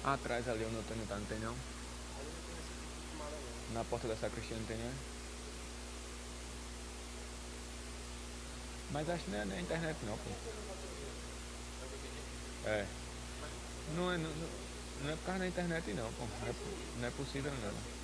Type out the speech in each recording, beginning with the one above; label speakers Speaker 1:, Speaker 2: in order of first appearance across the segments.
Speaker 1: Atrás ali onde o Antônio tá, não tem não? Na porta da sacristia não tem não? Mas acho que não é na internet não, pô. É. Não é por causa da internet não, pô. Não é possível não.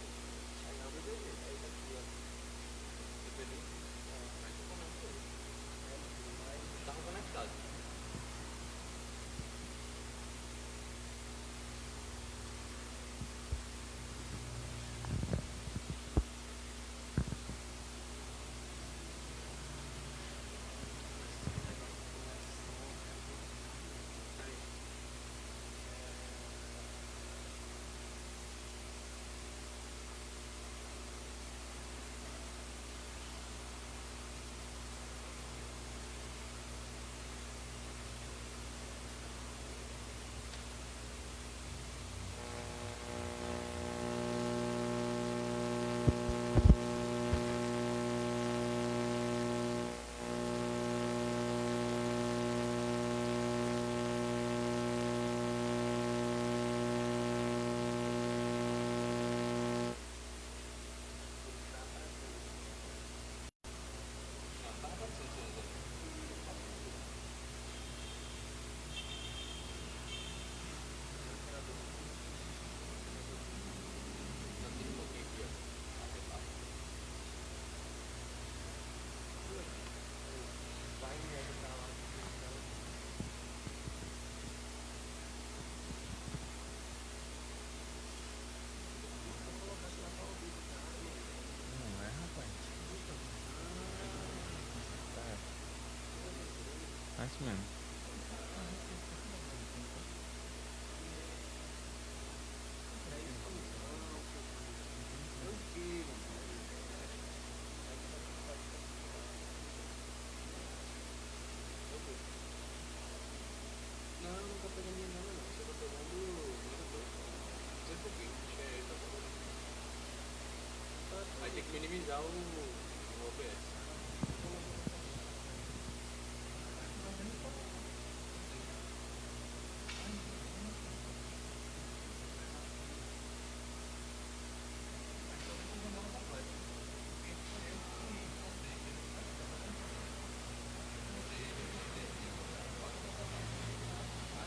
Speaker 1: Não é, rapaz? É isso mesmo.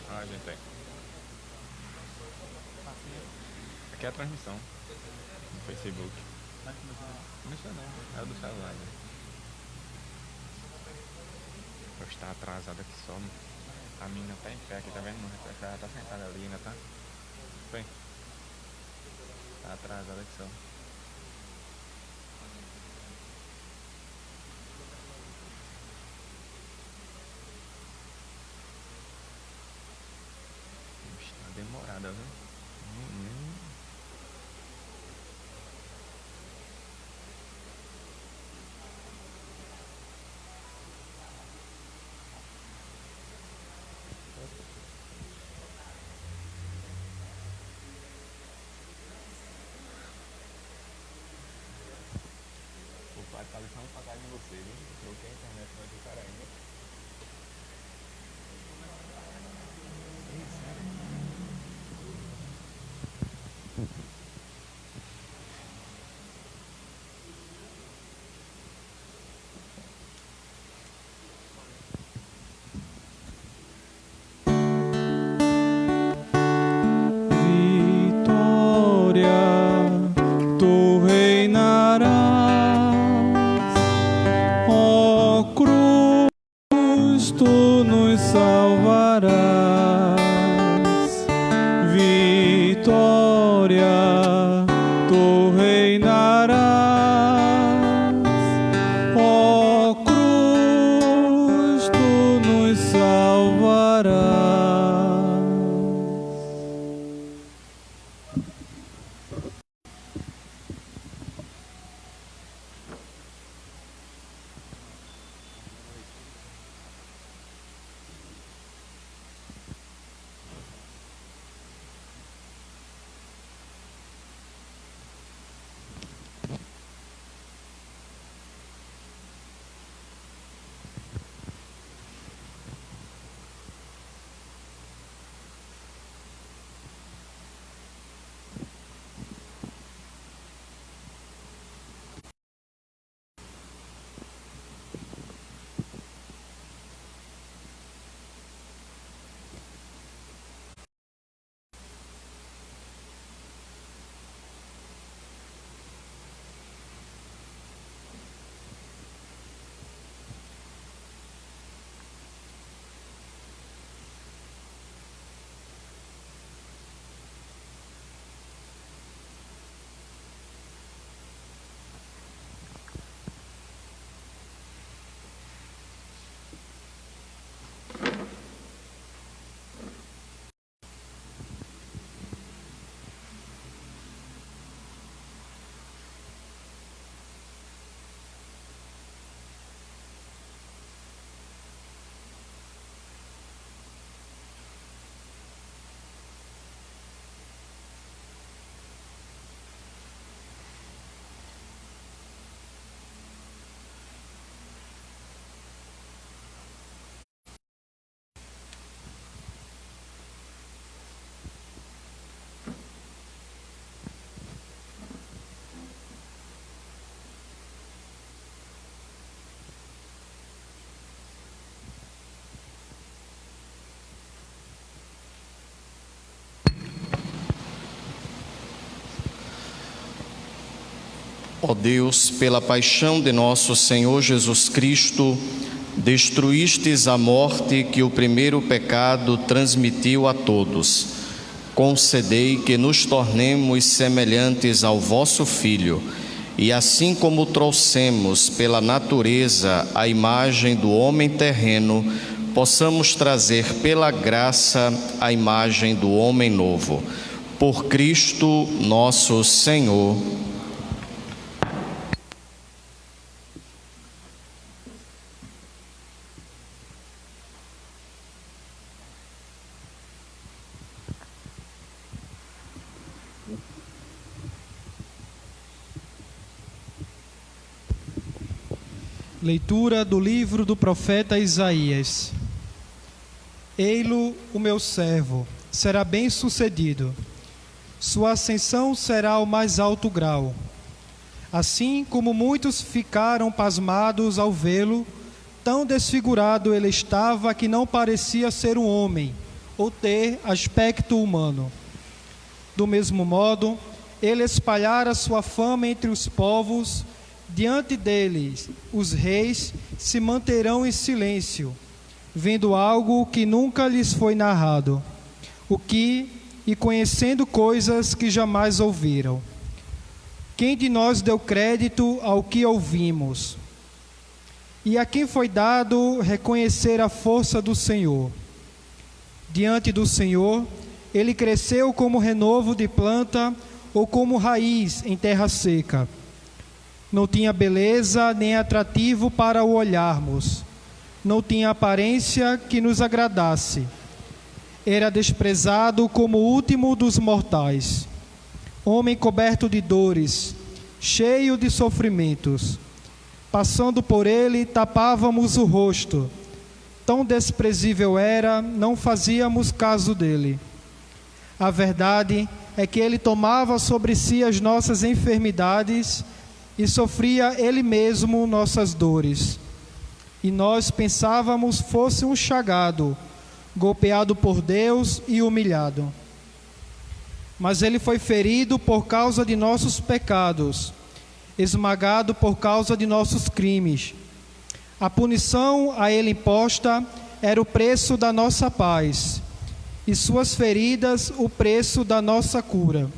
Speaker 1: Ah, gente, tem. Aqui é a transmissão no Facebook. Começou não, é o do celular, né? Eu estou atrasado aqui só. A menina tá em pé aqui, tá vendo? Ela tá sentada ali ainda, tá? Foi. Tá atrasada aqui só. Ixi, tá demorada, viu? O pai tá deixando saudade de você, viu? Bloqueei a internet mais do cara ainda.
Speaker 2: Vitória, tu reinarás, ó cruz, tu nos salvarás. Vitória, tu reinarás, ó cruz, tu nos salvarás.
Speaker 3: Ó Deus, pela paixão de nosso Senhor Jesus Cristo, destruístes a morte que o primeiro pecado transmitiu a todos. Concedei que nos tornemos semelhantes ao vosso Filho, e assim como trouxemos pela natureza a imagem do homem terreno, possamos trazer pela graça a imagem do homem novo. Por Cristo nosso Senhor.
Speaker 4: Leitura do livro do profeta Isaías. Ei-lo, o meu servo, será bem-sucedido. Sua ascensão será ao mais alto grau. Assim como muitos ficaram pasmados ao vê-lo, tão desfigurado ele estava que não parecia ser um homem, ou ter aspecto humano. Do mesmo modo, ele espalhara sua fama entre os povos. Diante deles, os reis se manterão em silêncio, vendo algo que nunca lhes foi narrado, e conhecendo coisas que jamais ouviram. Quem de nós deu crédito ao que ouvimos? E a quem foi dado reconhecer a força do Senhor? Diante do Senhor, ele cresceu como renovo de planta ou como raiz em terra seca. Não tinha beleza nem atrativo para o olharmos. Não tinha aparência que nos agradasse. Era desprezado como o último dos mortais. Homem coberto de dores, cheio de sofrimentos. Passando por ele, tapávamos o rosto. Tão desprezível era, não fazíamos caso dele. A verdade é que ele tomava sobre si as nossas enfermidades e sofria ele mesmo nossas dores. E nós pensávamos fosse um chagado, golpeado por Deus e humilhado. Mas ele foi ferido por causa de nossos pecados, esmagado por causa de nossos crimes. A punição a ele imposta era o preço da nossa paz, e suas feridas o preço da nossa cura.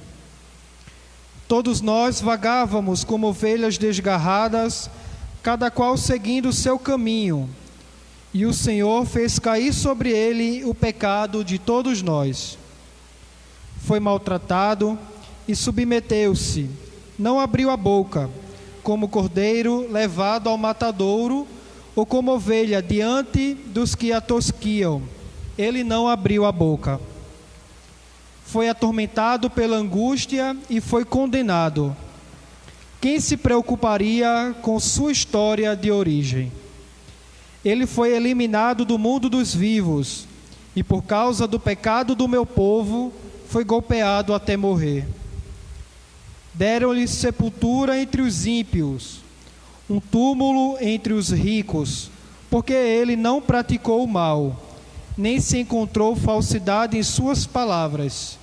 Speaker 4: Todos nós vagávamos como ovelhas desgarradas, cada qual seguindo o seu caminho, e o Senhor fez cair sobre ele o pecado de todos nós. Foi maltratado e submeteu-se, não abriu a boca, como cordeiro levado ao matadouro, ou como ovelha diante dos que a tosquiam. Ele não abriu a boca. Foi atormentado pela angústia e foi condenado. Quem se preocuparia com sua história de origem? Ele foi eliminado do mundo dos vivos, e por causa do pecado do meu povo, foi golpeado até morrer. Deram-lhe sepultura entre os ímpios, um túmulo entre os ricos, porque ele não praticou o mal, nem se encontrou falsidade em suas palavras.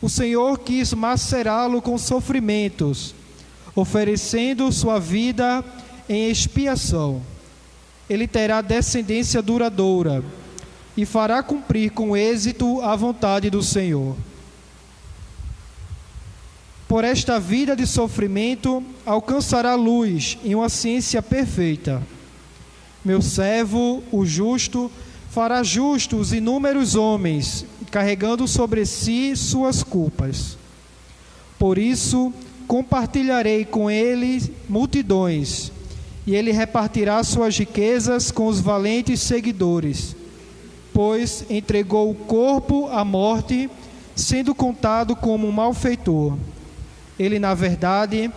Speaker 4: O Senhor quis macerá-lo com sofrimentos, oferecendo sua vida em expiação. Ele terá descendência duradoura e fará cumprir com êxito a vontade do Senhor. Por esta vida de sofrimento, alcançará luz em uma ciência perfeita. Meu servo, o justo, fará justos inúmeros homens, carregando sobre si suas culpas. Por isso, compartilharei com ele multidões, e ele repartirá suas riquezas com os valentes seguidores, pois entregou o corpo à morte, sendo contado como um malfeitor. Ele, na verdade,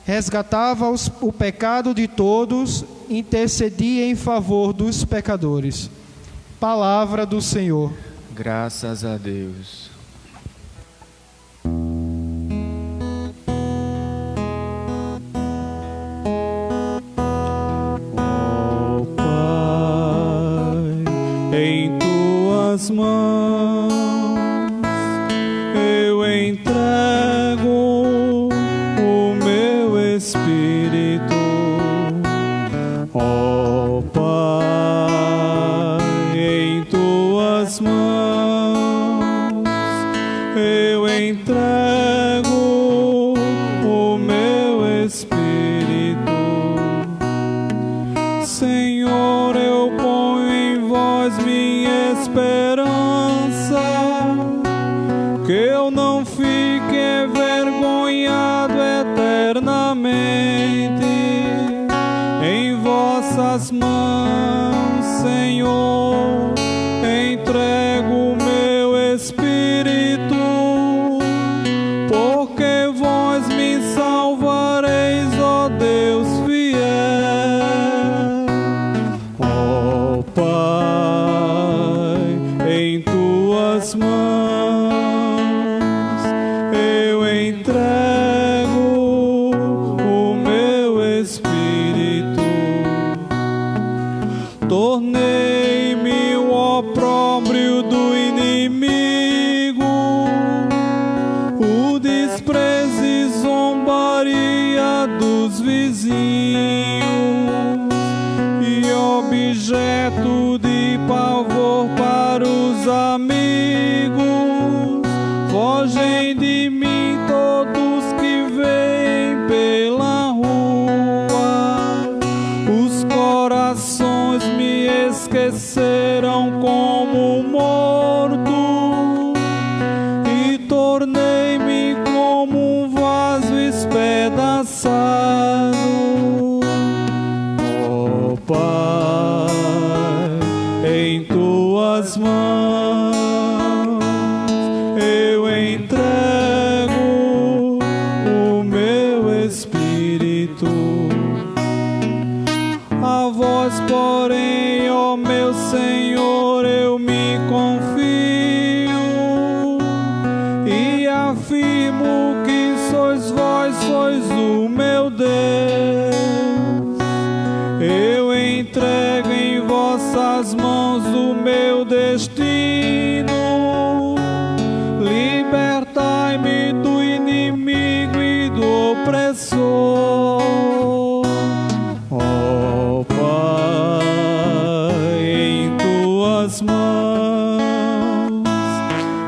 Speaker 4: resgatava o pecado de todos, intercedia em favor dos pecadores. Palavra do Senhor.
Speaker 1: Graças a Deus.
Speaker 2: Ó Pai, em tuas mãos eu entrego o meu Senhor, eu ponho em vós minha esperança, que eu não fique envergonhado eternamente. Em vossas mãos, Senhor, entrego o meu espírito, porque vós me salvareis, ó Deus fiel. Ó Pai, em tuas mãos eu entrego o meu espírito. Tornei-me o opróbrio do inimigo, o desprezo e zombaria dos vizinhos, e objeto de pavor para os amigos. Fogem de mim todos que vêm pela rua, os corações me esqueceram como morto, e tornei-me como um vaso espedaçado. Ó Pai, em tuas mãos eu entrego o meu espírito. A vós, porém, ó meu Senhor, eu me confio, e afirmo que sois vós, sois o meu Deus. Eu entrego em vossas mãos o meu destino. Libertai-me do inimigo e do opressor. Ó Pai, em tuas mãos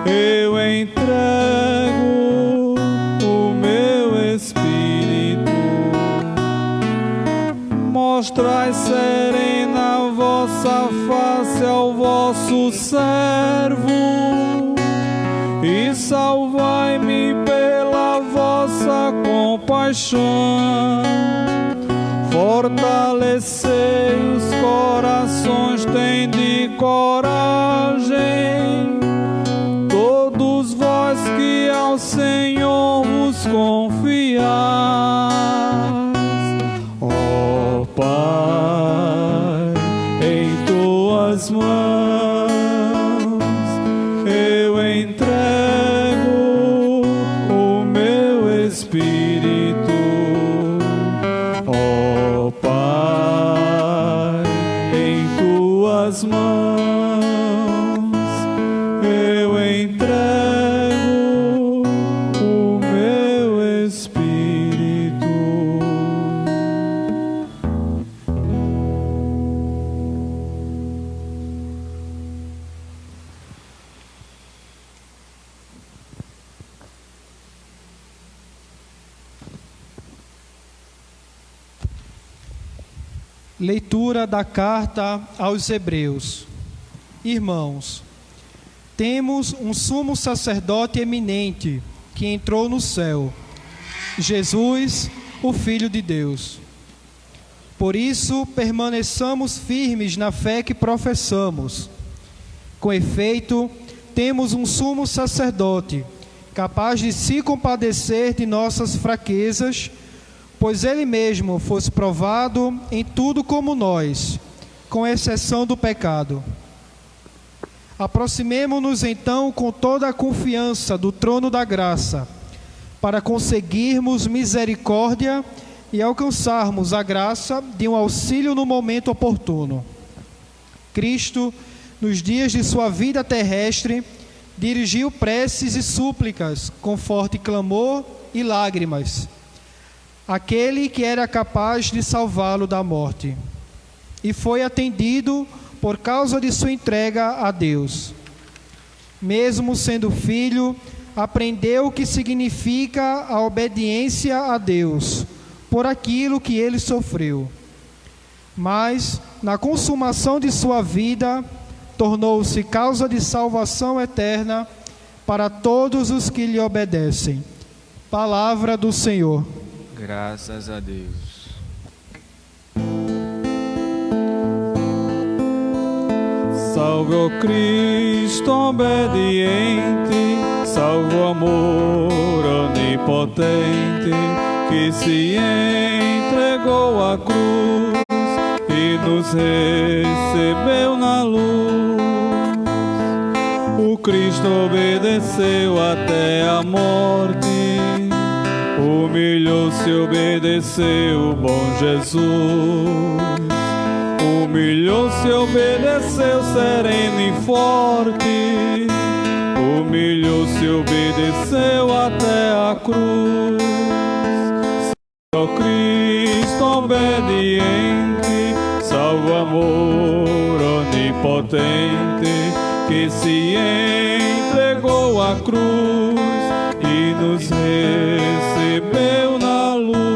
Speaker 2: eu entrego o meu espírito. Mostrai serena a vossa face ao vosso servo, e salvai-me pela vossa compaixão. Fortalecei os corações, tende coragem, todos vós que ao Senhor vos confiais. Ó Pai, em tuas mãos eu entrego o meu espírito. Ó Pai, em tuas mãos eu entrego o meu espírito.
Speaker 4: Leitura da carta aos Hebreus. Irmãos, temos um sumo sacerdote eminente que entrou no céu, Jesus, o Filho de Deus. Por isso, permaneçamos firmes na fé que professamos. Com efeito, temos um sumo sacerdote capaz de se compadecer de nossas fraquezas, pois ele mesmo fosse provado em tudo como nós, com exceção do pecado. Aproximemo-nos então com toda a confiança do trono da graça, para conseguirmos misericórdia e alcançarmos a graça de um auxílio no momento oportuno. Cristo, nos dias de sua vida terrestre, dirigiu preces e súplicas com forte clamor e lágrimas, aquele que era capaz de salvá-lo da morte, e foi atendido por causa de sua entrega a Deus. Mesmo sendo filho, aprendeu o que significa a obediência a Deus, por aquilo que ele sofreu. Mas, na consumação de sua vida, tornou-se causa de salvação eterna para todos os que lhe obedecem. Palavra do Senhor.
Speaker 1: Graças a Deus.
Speaker 2: Salve, ó Cristo obediente, salve o amor onipotente, que se entregou à cruz e nos recebeu na luz. O Cristo obedeceu até a morte, humilhou-se, obedeceu o bom Jesus. Humilhou-se, obedeceu sereno e forte, humilhou-se, obedeceu até a cruz. Ó Cristo obediente, salve o amor onipotente, que se entregou à cruz e nos recebeu na luz.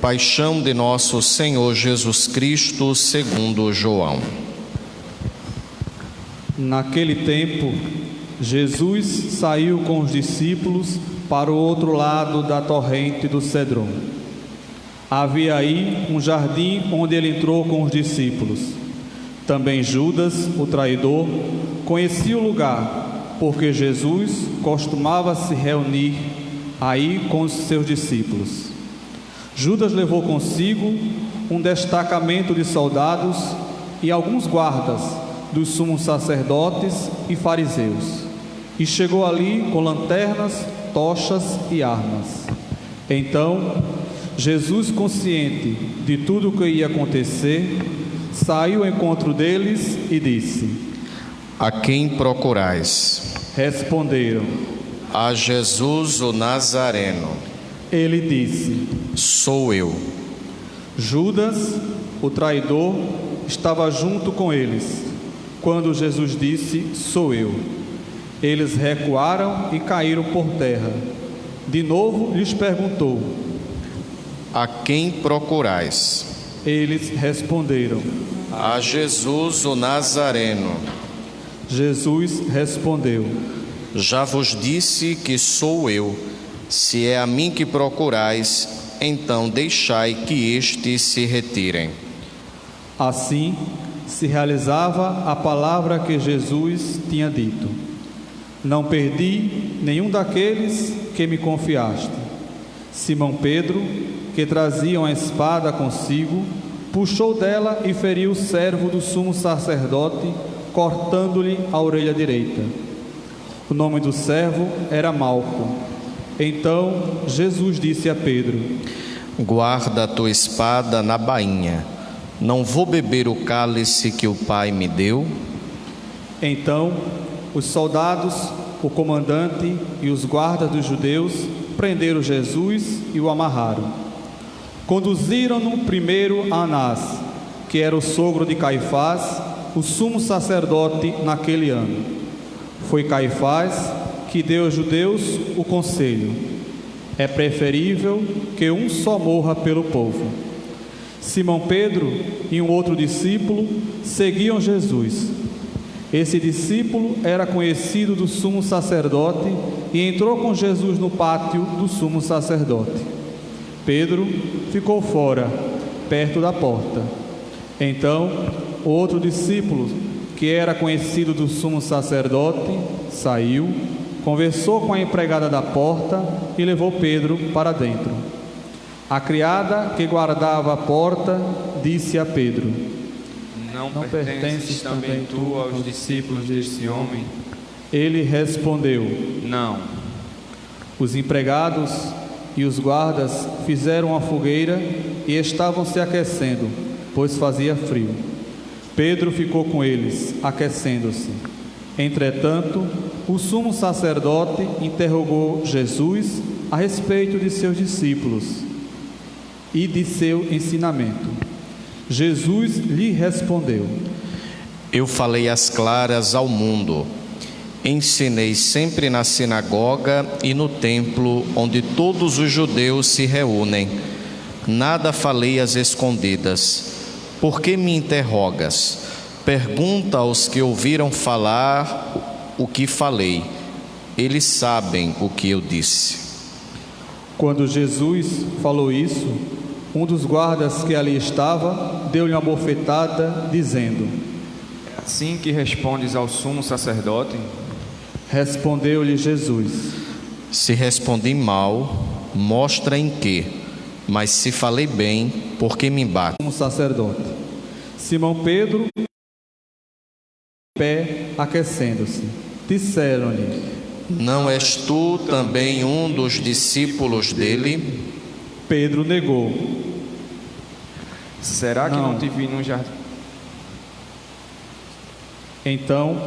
Speaker 3: Paixão de nosso Senhor Jesus Cristo, segundo João.
Speaker 5: Naquele tempo, Jesus saiu com os discípulos para o outro lado da torrente do Cedron. Havia aí um jardim onde ele entrou com os discípulos. Também Judas, o traidor, conhecia o lugar, porque Jesus costumava se reunir aí com os seus discípulos. Judas levou consigo um destacamento de soldados e alguns guardas dos sumos sacerdotes e fariseus, e chegou ali com lanternas, tochas e armas. Então, Jesus, consciente de tudo o que ia acontecer, saiu ao encontro deles e disse:
Speaker 3: A quem procurais?
Speaker 5: Responderam:
Speaker 3: A Jesus o Nazareno.
Speaker 5: Ele disse:
Speaker 3: Sou eu.
Speaker 5: Judas, o traidor, estava junto com eles, quando Jesus disse: Sou eu. Eles recuaram e caíram por terra. De novo lhes perguntou:
Speaker 3: A quem procurais?
Speaker 5: Eles responderam:
Speaker 3: A Jesus o Nazareno.
Speaker 5: Jesus respondeu:
Speaker 3: Já vos disse que sou eu. Se é a mim que procurais, então deixai que estes se retirem.
Speaker 5: Assim se realizava a palavra que Jesus tinha dito: Não perdi nenhum daqueles que me confiaste. Simão Pedro, que trazia uma espada consigo, puxou dela e feriu o servo do sumo sacerdote, cortando-lhe a orelha direita. O nome do servo era Malco. Então Jesus disse a Pedro:
Speaker 3: Guarda a tua espada na bainha. Não vou beber o cálice que o Pai me deu?
Speaker 5: Então os soldados, o comandante e os guardas dos judeus prenderam Jesus e o amarraram. Conduziram-no primeiro a Anás, que era o sogro de Caifás, o sumo sacerdote naquele ano. Foi Caifás que deu aos judeus o conselho: é preferível que um só morra pelo povo. Simão Pedro e um outro discípulo seguiam Jesus. Esse discípulo era conhecido do sumo sacerdote e entrou com Jesus no pátio do sumo sacerdote. Pedro ficou fora, perto da porta. Então, o outro discípulo, que era conhecido do sumo sacerdote, saiu, conversou com a empregada da porta e levou Pedro para dentro. A criada que guardava a porta disse a Pedro:
Speaker 1: Não pertences também tu aos discípulos deste homem?
Speaker 5: Ele respondeu:
Speaker 1: Não.
Speaker 5: Os empregados e os guardas fizeram uma fogueira e estavam se aquecendo, pois fazia frio. Pedro ficou com eles, aquecendo-se. Entretanto, o sumo sacerdote interrogou Jesus a respeito de seus discípulos e de seu ensinamento. Jesus lhe respondeu:
Speaker 3: Eu falei às claras ao mundo. Ensinei sempre na sinagoga e no templo, onde todos os judeus se reúnem. Nada falei às escondidas. Por que me interrogas? Pergunta aos que ouviram falar o que falei. Eles sabem o que eu disse.
Speaker 5: Quando Jesus falou isso, um dos guardas que ali estava deu-lhe uma bofetada, dizendo:
Speaker 1: É assim que respondes ao sumo sacerdote?
Speaker 5: Respondeu-lhe Jesus:
Speaker 3: Se respondi mal, mostra em quê. Mas se falei bem, por que me bate?
Speaker 5: Como sacerdote. Simão Pedro, em pé, aquecendo-se, disseram-lhe:
Speaker 3: Não és tu também um dos discípulos dele?
Speaker 5: Pedro negou:
Speaker 1: Será que não te vi no jardim?
Speaker 5: Então,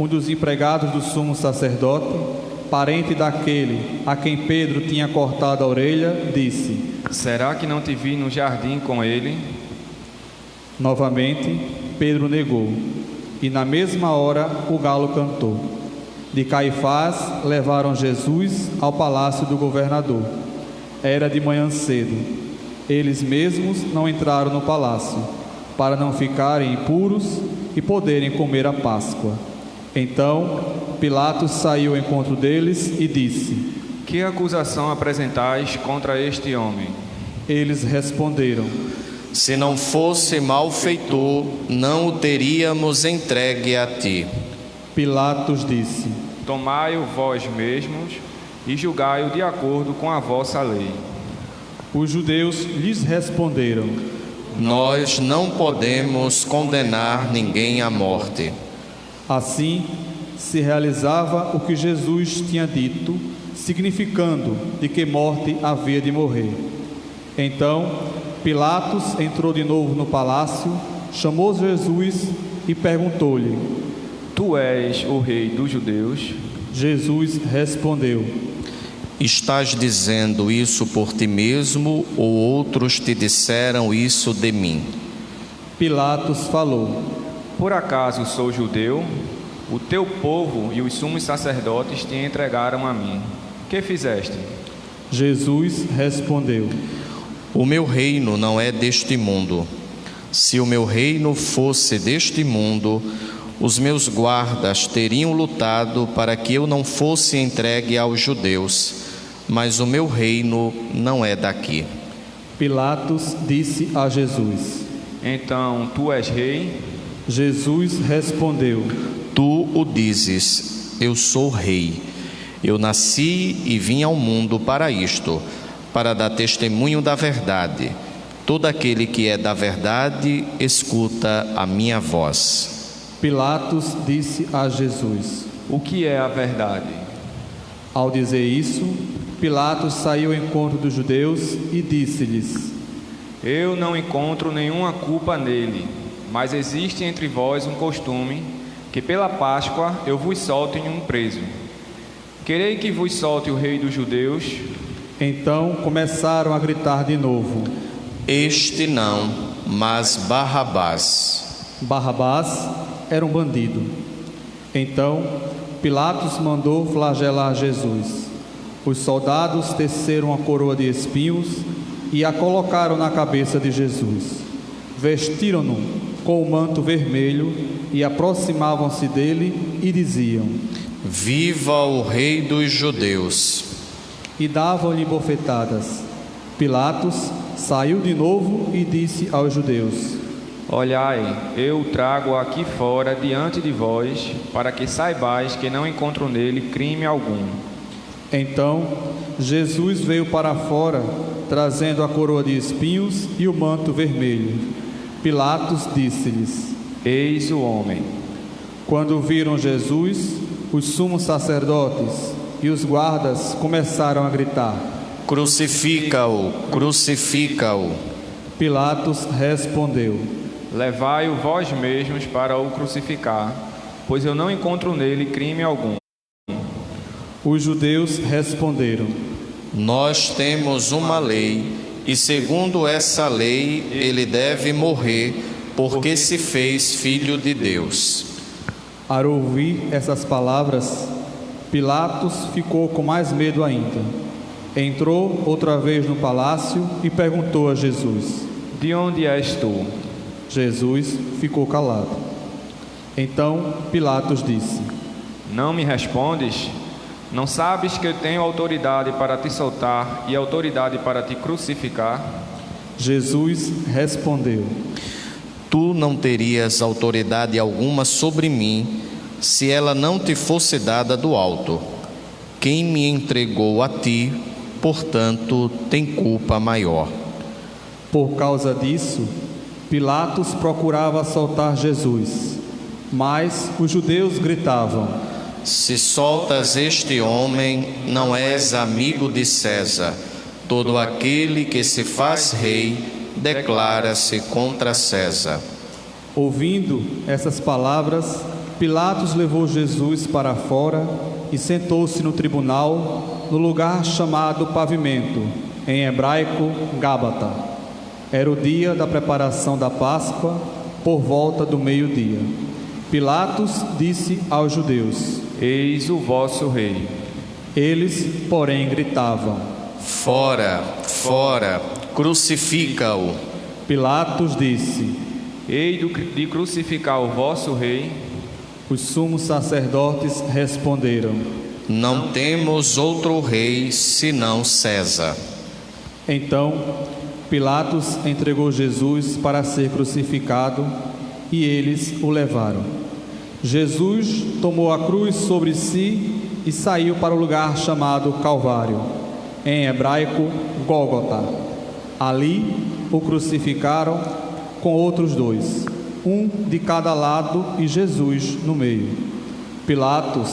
Speaker 5: um dos empregados do sumo sacerdote, parente daquele a quem Pedro tinha cortado a orelha, disse:
Speaker 1: Será que não te vi no jardim com ele?
Speaker 5: Novamente, Pedro negou, e na mesma hora o galo cantou. De Caifás levaram Jesus ao palácio do governador. Era de manhã cedo. Eles mesmos não entraram no palácio, para não ficarem impuros e poderem comer a Páscoa. Então, Pilatos saiu ao encontro deles e disse:
Speaker 1: Que acusação apresentais contra este homem?
Speaker 5: Eles responderam:
Speaker 3: Se não fosse malfeitor, não o teríamos entregue a ti.
Speaker 5: Pilatos disse:
Speaker 1: Tomai-o vós mesmos e julgai-o de acordo com a vossa lei.
Speaker 5: Os judeus lhes responderam:
Speaker 3: Nós não podemos condenar ninguém à morte.
Speaker 5: Assim se realizava o que Jesus tinha dito, significando de que morte havia de morrer. Então Pilatos entrou de novo no palácio, chamou Jesus e perguntou-lhe:
Speaker 1: Tu és o rei dos judeus?
Speaker 5: Jesus respondeu:
Speaker 3: Estás dizendo isso por ti mesmo ou outros te disseram isso de mim?
Speaker 5: Pilatos falou:
Speaker 1: Por acaso sou judeu? O teu povo e os sumos sacerdotes te entregaram a mim. Que fizeste?
Speaker 5: Jesus respondeu:
Speaker 3: O meu reino não é deste mundo. Se o meu reino fosse deste mundo, os meus guardas teriam lutado para que eu não fosse entregue aos judeus, mas o meu reino não é daqui.
Speaker 5: Pilatos disse a Jesus:
Speaker 1: Então, tu és rei?
Speaker 5: Jesus respondeu:
Speaker 3: Tu o dizes, eu sou rei. Eu nasci e vim ao mundo para isto, para dar testemunho da verdade. Todo aquele que é da verdade, escuta a minha voz.
Speaker 5: Pilatos disse a Jesus:
Speaker 1: O que é a verdade?
Speaker 5: Ao dizer isso, Pilatos saiu ao encontro dos judeus e disse-lhes:
Speaker 1: Eu não encontro nenhuma culpa nele, mas existe entre vós um costume que pela Páscoa eu vos solte um preso. Querei que vos solte o rei dos judeus?
Speaker 5: Então começaram a gritar de novo:
Speaker 3: Este não, mas Barrabás.
Speaker 5: Barrabás era um bandido. Então Pilatos mandou flagelar Jesus. Os soldados teceram uma coroa de espinhos e a colocaram na cabeça de Jesus. Vestiram-no com o manto vermelho e aproximavam-se dele e diziam:
Speaker 3: Viva o rei dos judeus!
Speaker 5: E davam-lhe bofetadas. Pilatos saiu de novo e disse aos judeus:
Speaker 1: Olhai, eu o trago aqui fora diante de vós, para que saibais que não encontro nele crime algum.
Speaker 5: Então Jesus veio para fora, trazendo a coroa de espinhos e o manto vermelho. Pilatos disse-lhes:
Speaker 1: Eis o homem.
Speaker 5: Quando viram Jesus, os sumos sacerdotes e os guardas começaram a gritar:
Speaker 3: Crucifica-o, crucifica-o.
Speaker 5: Pilatos respondeu:
Speaker 1: Levai-o vós mesmos para o crucificar, pois eu não encontro nele crime algum.
Speaker 5: Os judeus responderam:
Speaker 3: Nós temos uma lei, e segundo essa lei ele deve morrer, porque se fez filho de Deus.
Speaker 5: Ao ouvir essas palavras, Pilatos ficou com mais medo ainda. Entrou outra vez no palácio e perguntou a Jesus:
Speaker 1: De onde és tu?
Speaker 5: Jesus ficou calado. Então Pilatos disse:
Speaker 1: Não me respondes? Não sabes que eu tenho autoridade para te soltar e autoridade para te crucificar?
Speaker 5: Jesus respondeu:
Speaker 3: Tu não terias autoridade alguma sobre mim, se ela não te fosse dada do alto. Quem me entregou a ti, portanto, tem culpa maior.
Speaker 5: Por causa disso, Pilatos procurava soltar Jesus, mas os judeus gritavam:
Speaker 3: Se soltas este homem, não és amigo de César. Todo aquele que se faz rei, declara-se contra César.
Speaker 5: Ouvindo essas palavras, Pilatos levou Jesus para fora e sentou-se no tribunal, no lugar chamado Pavimento, em hebraico, Gábata. Era o dia da preparação da Páscoa, por volta do meio-dia. Pilatos disse aos judeus:
Speaker 1: Eis o vosso rei.
Speaker 5: Eles, porém, gritavam:
Speaker 3: Fora, fora, crucifica-o.
Speaker 5: Pilatos disse:
Speaker 1: Hei de crucificar o vosso rei?
Speaker 5: Os sumos sacerdotes responderam:
Speaker 3: Não temos outro rei senão César.
Speaker 5: Então Pilatos entregou Jesus para ser crucificado e eles o levaram. Jesus tomou a cruz sobre si e saiu para o lugar chamado Calvário, em hebraico Gólgota. Ali o crucificaram com outros dois, um de cada lado e Jesus no meio. Pilatos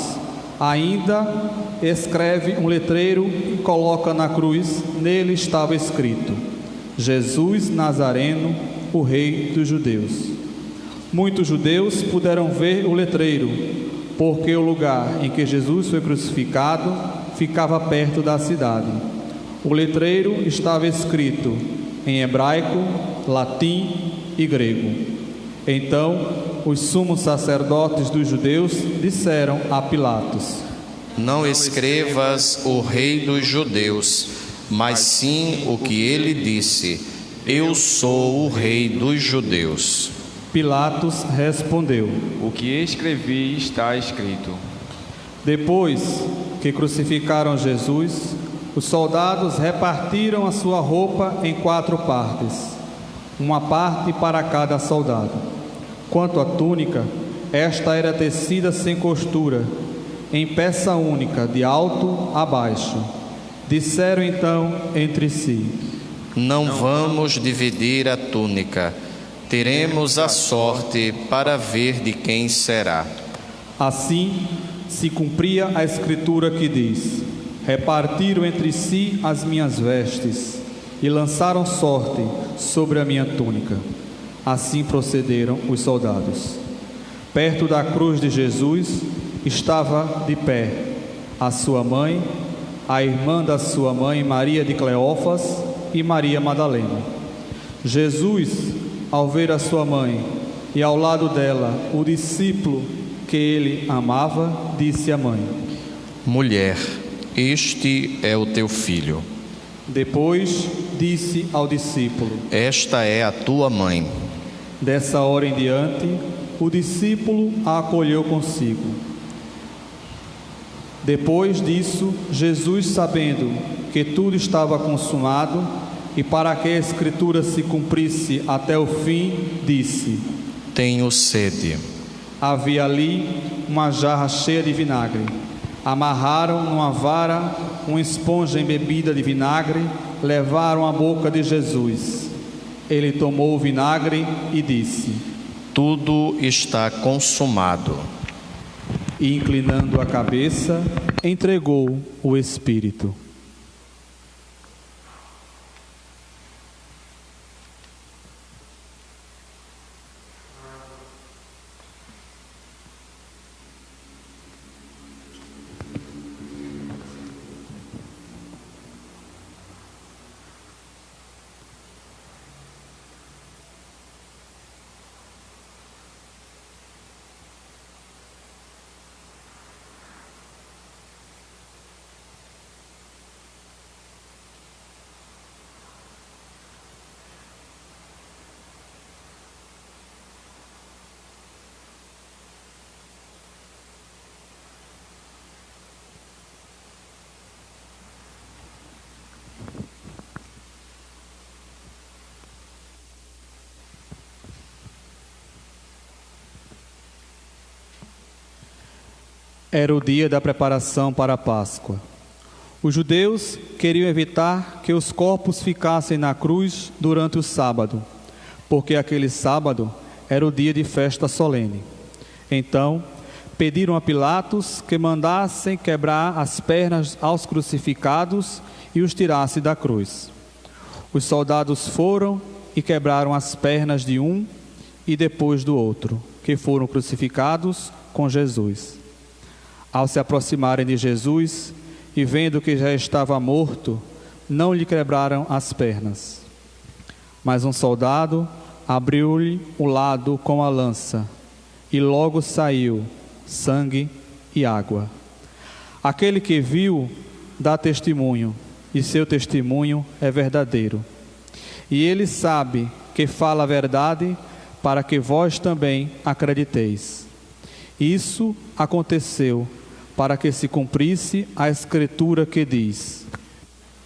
Speaker 5: ainda escreve um letreiro e coloca na cruz. Nele estava escrito: Jesus Nazareno, o Rei dos Judeus. Muitos judeus puderam ver o letreiro, porque o lugar em que Jesus foi crucificado ficava perto da cidade. O letreiro estava escrito em hebraico, latim e grego. Então os sumos sacerdotes dos judeus disseram a Pilatos:
Speaker 3: Não escrevas o Rei dos Judeus, mas sim o que ele disse: Eu sou o Rei dos Judeus.
Speaker 5: Pilatos respondeu:
Speaker 1: O que escrevi está escrito.
Speaker 5: Depois que crucificaram Jesus, os soldados repartiram a sua roupa em 4 partes, uma parte para cada soldado. Quanto à túnica, esta era tecida sem costura, em peça única, de alto a baixo. Disseram então entre si:
Speaker 3: Não vamos dividir a túnica. Teremos a sorte para ver de quem será.
Speaker 5: Assim se cumpria a escritura que diz: Repartiram entre si as minhas vestes e lançaram sorte sobre a minha túnica. Assim procederam os soldados. Perto da cruz de Jesus estava de pé a sua mãe, a irmã da sua mãe, Maria de Cleófas, e Maria Madalena. Jesus, ao ver a sua mãe e ao lado dela o discípulo que ele amava, disse à mãe:
Speaker 3: Mulher, este é o teu filho.
Speaker 5: Depois disse ao discípulo:
Speaker 3: Esta é a tua mãe.
Speaker 5: Dessa hora em diante, o discípulo a acolheu consigo. Depois disso, Jesus, sabendo que tudo estava consumado, e para que a escritura se cumprisse até o fim, disse:
Speaker 3: Tenho sede.
Speaker 5: Havia ali uma jarra cheia de vinagre. Amarraram numa vara uma esponja embebida de vinagre, levaram à boca de Jesus. Ele tomou o vinagre e disse:
Speaker 3: Tudo está consumado.
Speaker 5: E inclinando a cabeça, entregou o Espírito. Era o dia da preparação para a Páscoa. Os judeus queriam evitar que os corpos ficassem na cruz durante o sábado, porque aquele sábado era o dia de festa solene. Então, pediram a Pilatos que mandassem quebrar as pernas aos crucificados e os tirasse da cruz. Os soldados foram e quebraram as pernas de um e depois do outro, que foram crucificados com Jesus. Ao se aproximarem de Jesus e vendo que já estava morto, não lhe quebraram as pernas. Mas um soldado abriu-lhe o lado com a lança, e logo saiu sangue e água. Aquele que viu dá testemunho, e seu testemunho é verdadeiro. E ele sabe que fala a verdade, para que vós também acrediteis. Isso aconteceu para que se cumprisse a escritura que diz: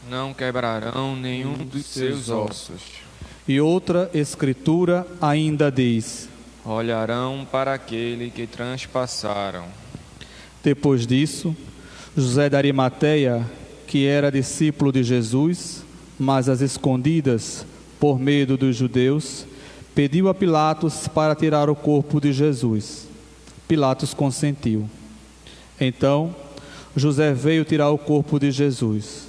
Speaker 1: não quebrarão nenhum dos seus ossos.
Speaker 5: E outra escritura ainda diz:
Speaker 1: olharão para aquele que transpassaram.
Speaker 5: Depois disso, José de Arimateia, que era discípulo de Jesus, mas às escondidas, por medo dos judeus, pediu a Pilatos para tirar o corpo de Jesus. Pilatos consentiu. Então, José veio tirar o corpo de Jesus.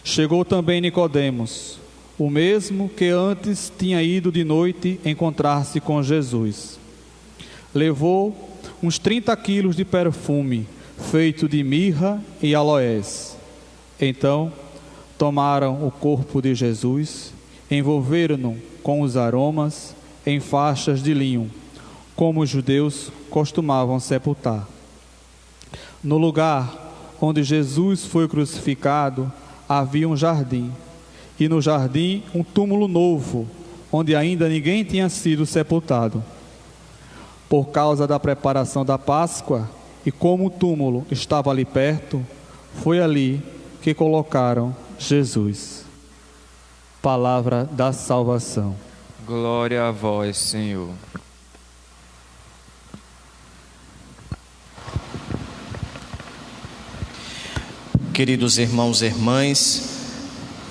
Speaker 5: Chegou também Nicodemos, o mesmo que antes tinha ido de noite encontrar-se com Jesus. Levou uns 30 quilos de perfume, feito de mirra e aloés. Então, tomaram o corpo de Jesus, envolveram-no com os aromas em faixas de linho, como os judeus costumavam sepultar. No lugar onde Jesus foi crucificado, havia um jardim, e no jardim um túmulo novo, onde ainda ninguém tinha sido sepultado. Por causa da preparação da Páscoa, e como o túmulo estava ali perto, foi ali que colocaram Jesus. Palavra da salvação.
Speaker 1: Glória a vós, Senhor.
Speaker 3: Queridos irmãos e irmãs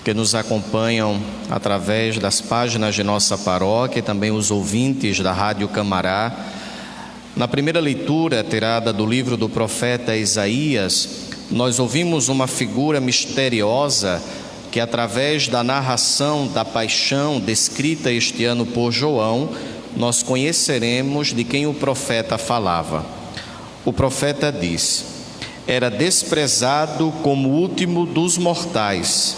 Speaker 3: que nos acompanham através das páginas de nossa paróquia e também os ouvintes da Rádio Camará, na primeira leitura tirada do livro do profeta Isaías, nós ouvimos uma figura misteriosa que, através da narração da paixão descrita este ano por João, nós conheceremos de quem o profeta falava. O profeta diz: era desprezado como o último dos mortais,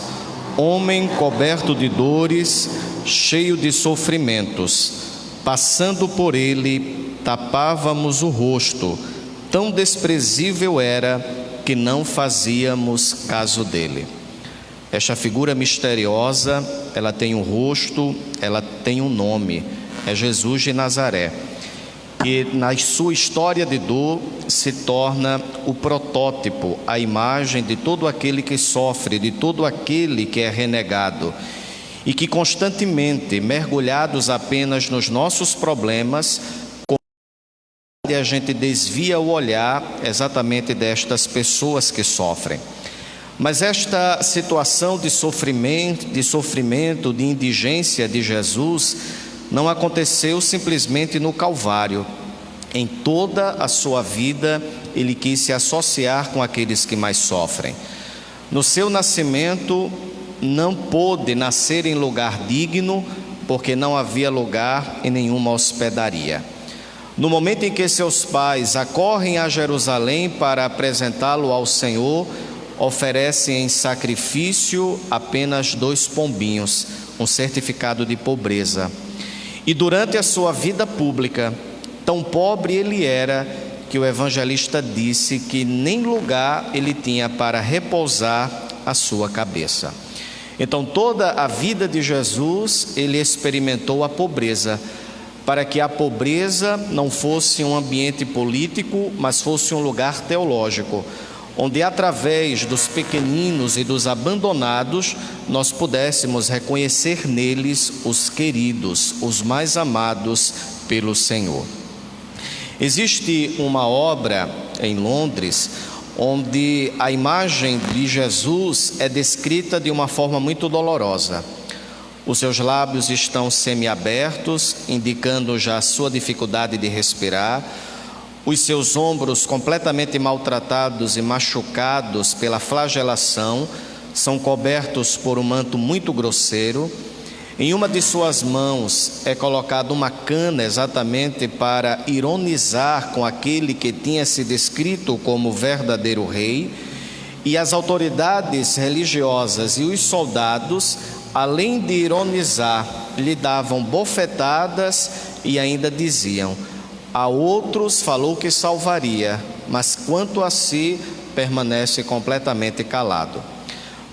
Speaker 3: homem coberto de dores, cheio de sofrimentos. Passando por ele, tapávamos o rosto, tão desprezível era que não fazíamos caso dele. Esta figura misteriosa, ela tem um rosto, ela tem um nome, é Jesus de Nazaré, que na sua história de dor se torna o protótipo, a imagem de todo aquele que sofre, de todo aquele que é renegado, e que constantemente, mergulhados apenas nos nossos problemas, a gente desvia o olhar exatamente destas pessoas que sofrem. Mas esta situação de sofrimento, de indigência de Jesus não aconteceu simplesmente no Calvário. Em toda a sua vida, ele quis se associar com aqueles que mais sofrem. No seu nascimento, não pôde nascer em lugar digno, porque não havia lugar em nenhuma hospedaria. No momento em que seus pais acorrem a Jerusalém para apresentá-lo ao Senhor, oferecem em sacrifício apenas 2 pombinhos, um certificado de pobreza. E durante a sua vida pública, tão pobre ele era, que o evangelista disse que nem lugar ele tinha para repousar a sua cabeça. Então, toda a vida de Jesus, ele experimentou a pobreza, para que a pobreza não fosse um ambiente político, mas fosse um lugar teológico, onde através dos pequeninos e dos abandonados, nós pudéssemos reconhecer neles os queridos, os mais amados pelo Senhor. Existe uma obra em Londres, onde a imagem de Jesus é descrita de uma forma muito dolorosa. Os seus lábios estão semiabertos, indicando já a sua dificuldade de respirar. Os seus ombros, completamente maltratados e machucados pela flagelação, são cobertos por um manto muito grosseiro. Em uma de suas mãos é colocada uma cana, exatamente para ironizar com aquele que tinha se descrito como verdadeiro rei. E as autoridades religiosas e os soldados, além de ironizar, lhe davam bofetadas e ainda diziam: a outros falou que salvaria, mas quanto a si permanece completamente calado.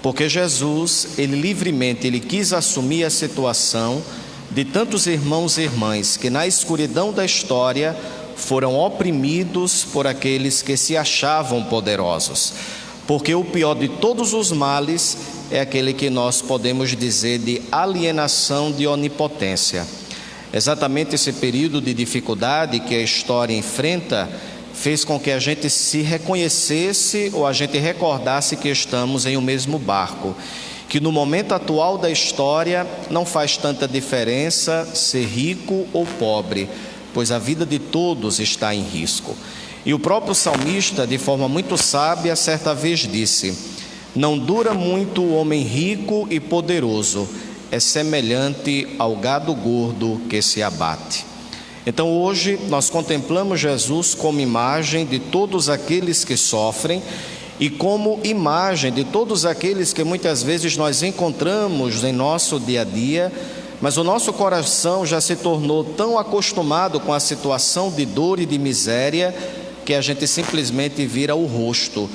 Speaker 3: Porque Jesus, ele livremente quis assumir a situação de tantos irmãos e irmãs que na escuridão da história foram oprimidos por aqueles que se achavam poderosos. Porque o pior de todos os males é aquele que nós podemos dizer de alienação de onipotência. Exatamente esse período de dificuldade que a história enfrenta fez com que a gente se reconhecesse ou a gente recordasse que estamos em um mesmo barco, que no momento atual da história não faz tanta diferença ser rico ou pobre, pois a vida de todos está em risco. E o próprio salmista, de forma muito sábia, certa vez disse: não dura muito o homem rico e poderoso, é semelhante ao gado gordo que se abate. Então hoje nós contemplamos Jesus como imagem de todos aqueles que sofrem e como imagem de todos aqueles que muitas vezes nós encontramos em nosso dia a dia, mas o nosso coração já se tornou tão acostumado com a situação de dor e de miséria que a gente simplesmente vira o rosto,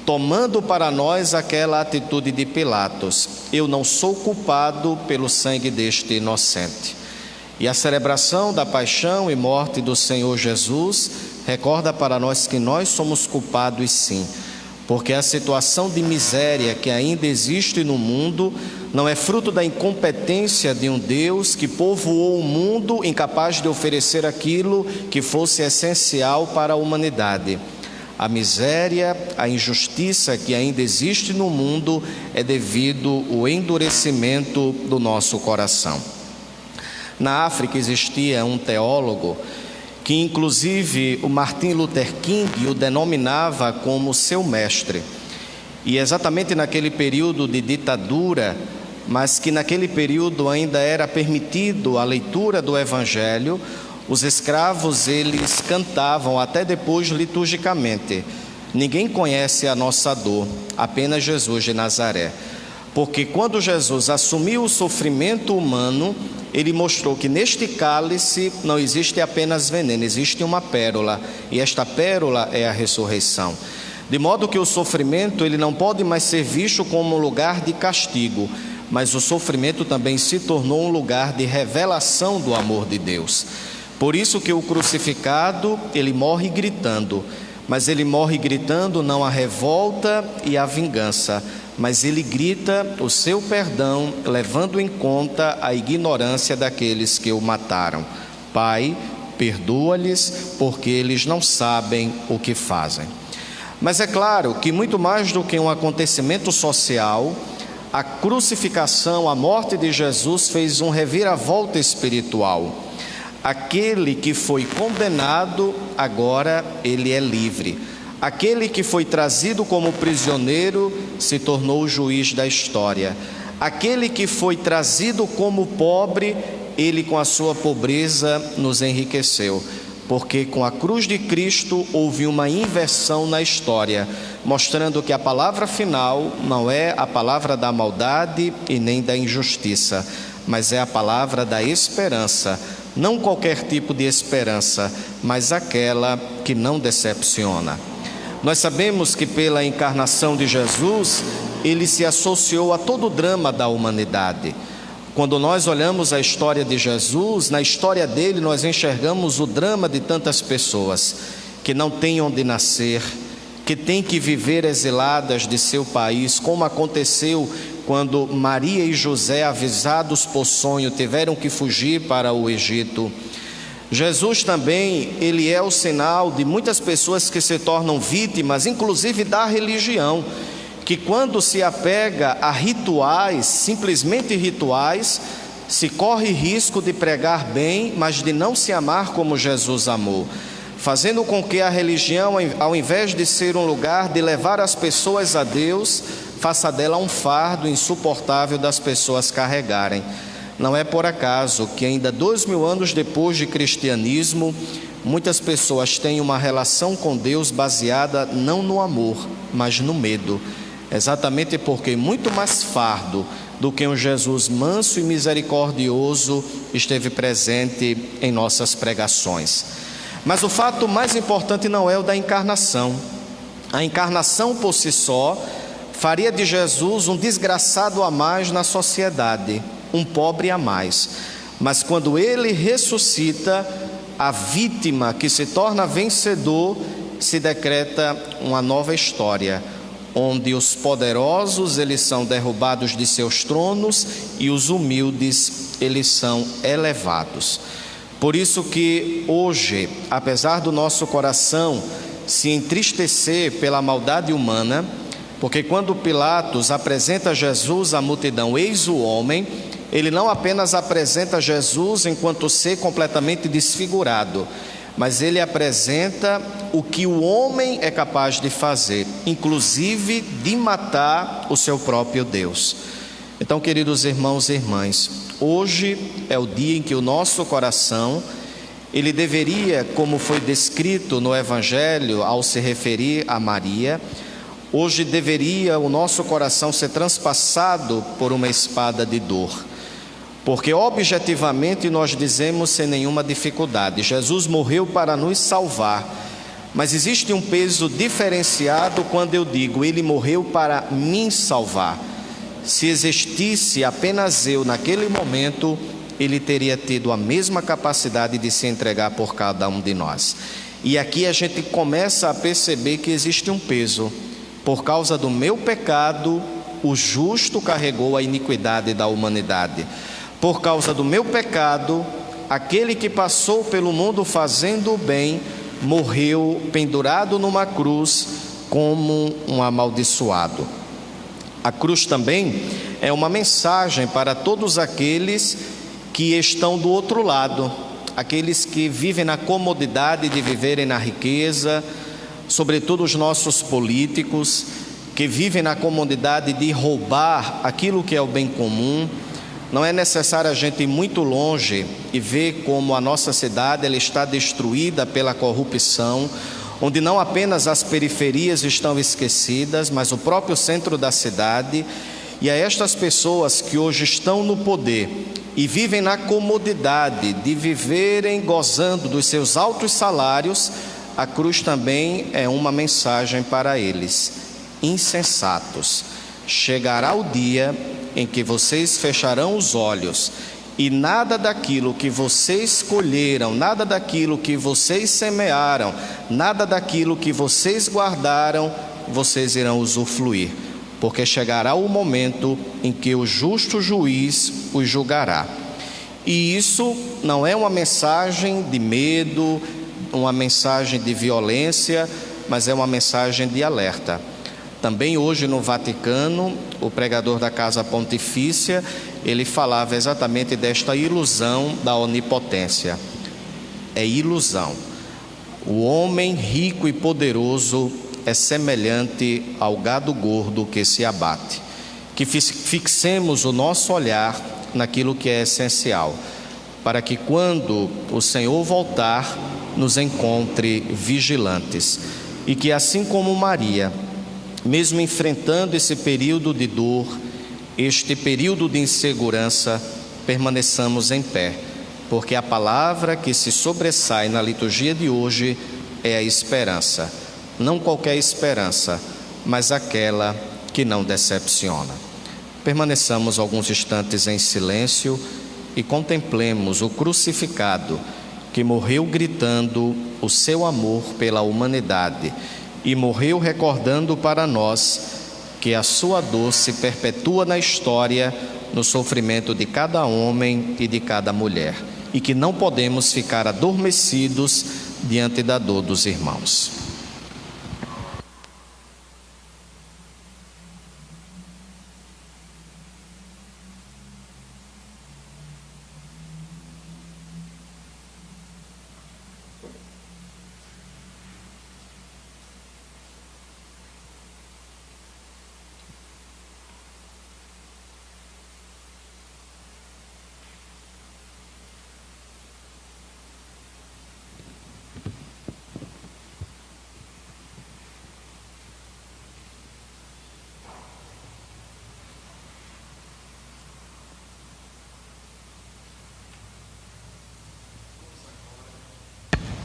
Speaker 3: tomando para nós aquela atitude de Pilatos: eu não sou culpado pelo sangue deste inocente. E a celebração da paixão e morte do Senhor Jesus recorda para nós que nós somos culpados sim, porque a situação de miséria que ainda existe no mundo não é fruto da incompetência de um Deus que povoou o mundo incapaz de oferecer aquilo que fosse essencial para a humanidade. A miséria, a injustiça que ainda existe no mundo é devido ao endurecimento do nosso coração. Na África existia um teólogo que inclusive o Martin Luther King o denominava como seu mestre. E exatamente naquele período de ditadura, mas que naquele período ainda era permitido a leitura do Evangelho, os escravos eles cantavam até depois liturgicamente: ninguém conhece a nossa dor, apenas Jesus de Nazaré. Porque quando Jesus assumiu o sofrimento humano, ele mostrou que neste cálice não existe apenas veneno, existe uma pérola, e esta pérola é a ressurreição. De modo que o sofrimento ele não pode mais ser visto como um lugar de castigo, mas o sofrimento também se tornou um lugar de revelação do amor de Deus. Por isso que o crucificado, ele morre gritando, mas ele morre gritando não a revolta e a vingança, mas ele grita o seu perdão, levando em conta a ignorância daqueles que o mataram. Pai, perdoa-lhes, porque eles não sabem o que fazem. Mas é claro que muito mais do que um acontecimento social, a crucificação, a morte de Jesus fez um reviravolta espiritual. Aquele que foi condenado, agora ele é livre. Aquele que foi trazido como prisioneiro se tornou o juiz da história. Aquele que foi trazido como pobre, ele com a sua pobreza nos enriqueceu. Porque com a cruz de Cristo houve uma inversão na história, mostrando que a palavra final não é a palavra da maldade e nem da injustiça, mas é a palavra da esperança. Não qualquer tipo de esperança, mas aquela que não decepciona. Nós sabemos que pela encarnação de Jesus, ele se associou a todo o drama da humanidade. Quando nós olhamos a história de Jesus, na história dele nós enxergamos o drama de tantas pessoas que não têm onde nascer, que têm que viver exiladas de seu país, como aconteceu quando Maria e José, avisados por sonho, tiveram que fugir para o Egito. Jesus também, ele é o sinal de muitas pessoas que se tornam vítimas, inclusive da religião, que quando se apega a rituais, simplesmente rituais, se corre risco de pregar bem, mas de não se amar como Jesus amou, fazendo com que a religião, ao invés de ser um lugar de levar as pessoas a Deus, faça dela um fardo insuportável das pessoas carregarem. Não é por acaso que ainda 2000 anos depois de cristianismo, muitas pessoas têm uma relação com Deus baseada não no amor, mas no medo. Exatamente porque muito mais fardo do que um Jesus manso e misericordioso esteve presente em nossas pregações. Mas o fato mais importante não é o da encarnação. A encarnação por si só faria de Jesus um desgraçado a mais na sociedade, um pobre a mais. Mas quando ele ressuscita, a vítima que se torna vencedor, se decreta uma nova história, onde os poderosos eles são derrubados de seus tronos e os humildes eles são elevados. Por isso que hoje, apesar do nosso coração se entristecer pela maldade humana, porque quando Pilatos apresenta Jesus à multidão, eis o homem, ele não apenas apresenta Jesus enquanto ser completamente desfigurado, mas ele apresenta o que o homem é capaz de fazer, inclusive de matar o seu próprio Deus. Então, queridos irmãos e irmãs, hoje é o dia em que o nosso coração, ele deveria, como foi descrito no Evangelho ao se referir a Maria, hoje deveria o nosso coração ser transpassado por uma espada de dor. Porque objetivamente nós dizemos sem nenhuma dificuldade, Jesus morreu para nos salvar, mas existe um peso diferenciado quando eu digo, ele morreu para me salvar. Se existisse apenas eu naquele momento, ele teria tido a mesma capacidade de se entregar por cada um de nós. E aqui a gente começa a perceber que existe um peso. Por causa do meu pecado, o justo carregou a iniquidade da humanidade. Por causa do meu pecado, aquele que passou pelo mundo fazendo o bem, morreu pendurado numa cruz como um amaldiçoado. A cruz também é uma mensagem para todos aqueles que estão do outro lado, aqueles que vivem na comodidade de viverem na riqueza, sobretudo os nossos políticos, que vivem na comodidade de roubar aquilo que é o bem comum. Não é necessário a gente ir muito longe e ver como a nossa cidade ela está destruída pela corrupção, onde não apenas as periferias estão esquecidas, mas o próprio centro da cidade. E a estas pessoas que hoje estão no poder e vivem na comodidade de viverem gozando dos seus altos salários, a cruz também é uma mensagem para eles. Insensatos, chegará o dia em que vocês fecharão os olhos e nada daquilo que vocês colheram, nada daquilo que vocês semearam, nada daquilo que vocês guardaram, vocês irão usufruir, porque chegará o momento em que o justo juiz os julgará. E isso não é uma mensagem de medo, uma mensagem de violência, mas é uma mensagem de alerta. Também hoje no Vaticano, o pregador da Casa Pontifícia, ele falava exatamente desta ilusão da onipotência. É ilusão. O homem rico e poderoso é semelhante ao gado gordo que se abate. Que fixemos o nosso olhar naquilo que é essencial, para que quando o Senhor voltar, nos encontre vigilantes. E que assim como Maria, mesmo enfrentando esse período de dor, este período de insegurança, permaneçamos em pé, porque a palavra que se sobressai na liturgia de hoje é a esperança. Não qualquer esperança, mas aquela que não decepciona. Permaneçamos alguns instantes em silêncio e contemplemos o crucificado que morreu gritando o seu amor pela humanidade e morreu recordando para nós que a sua dor se perpetua na história, no sofrimento de cada homem e de cada mulher. e que não podemos ficar adormecidos diante da dor dos irmãos.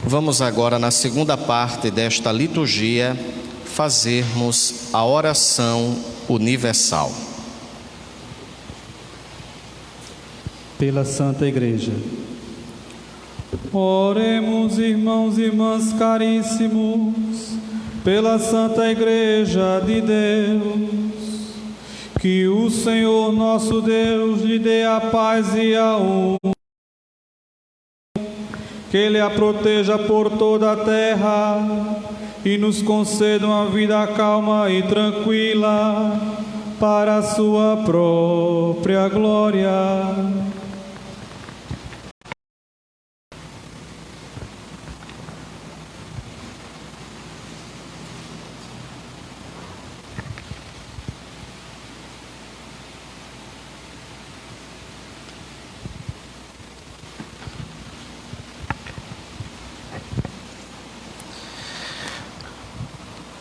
Speaker 3: Vamos agora, na segunda parte desta liturgia, fazermos a oração universal.
Speaker 5: Pela Santa Igreja. Oremos, irmãos e irmãs caríssimos, pela Santa Igreja de Deus, que o Senhor nosso Deus lhe dê a paz e a honra, que Ele a proteja por toda a terra e nos conceda uma vida calma e tranquila para a sua própria glória.